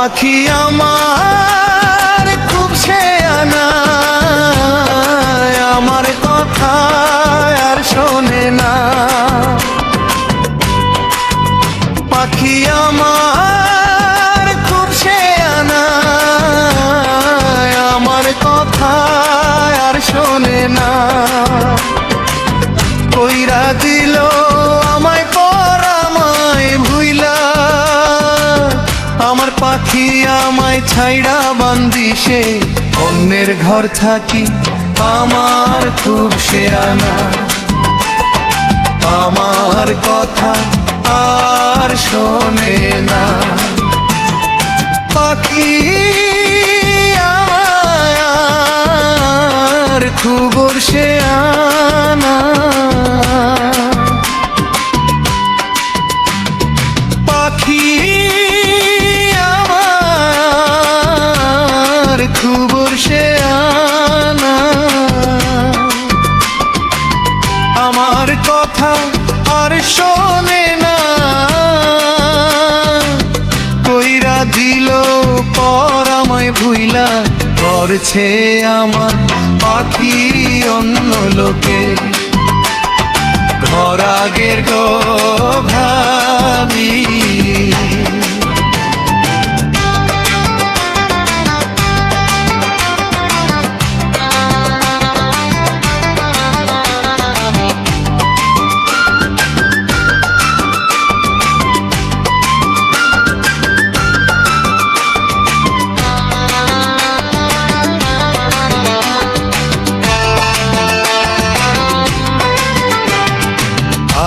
পাখি আমার খুব শেয়ানা, আমার কথা আর শোনে না। পাখি আমার খুব শেয়ানা, আমার কথা আর শোনে না। কইরা দিল আমায় পর আমায় ভুইলা, আমার পাখি আমায় ছাইড়া বান্দিসে অন্যের ঘর থাকি। আমার খুব শেয়ানা, আমার কথা আর শোনে না। পাখি আমার খুব শেয়ানা, পাখি আমার খুব শেয়ানা। আমার কথা আর শোনে না, কইরা দিল পর আমায় ভুইলা। করছে আমার পাখি অন্য লোকে, ঘর আগের গো ভাবি।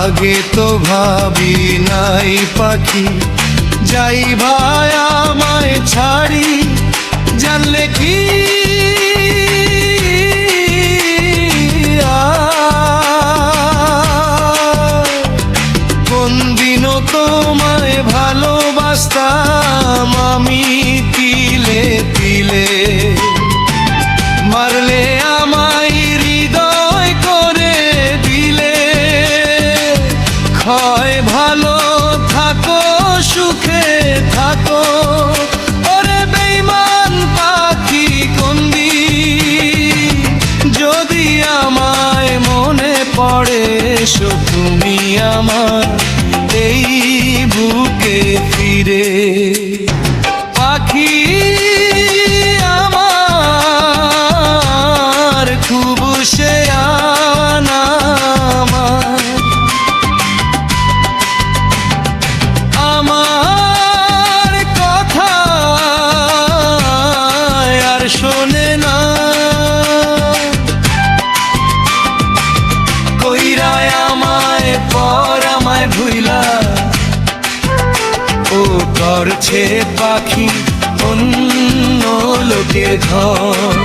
আগে তো ভাবি নাই পাখি যাই ভাই আমায় ছাড়ি, জানলে কি কোন দিনও তোমায় ভালোবাসতাম আমি তিলে তিলে। মারলে আমায় হৃদয় করে দিলে, হয় ভালো থাকো সুখে থাকো। ওরে বেঈমান পাখি কন্দি, যদি আমায় মনে পড়ে এসো তুমি আমার এই বুকে ফিরে। পাখি আমার খুব শেয়ানা, আমার কথা আর শোনে না। কইরা আমায় পর আমায় ভুইলা, ও করছে পাখি অন্য লোকের ঘর।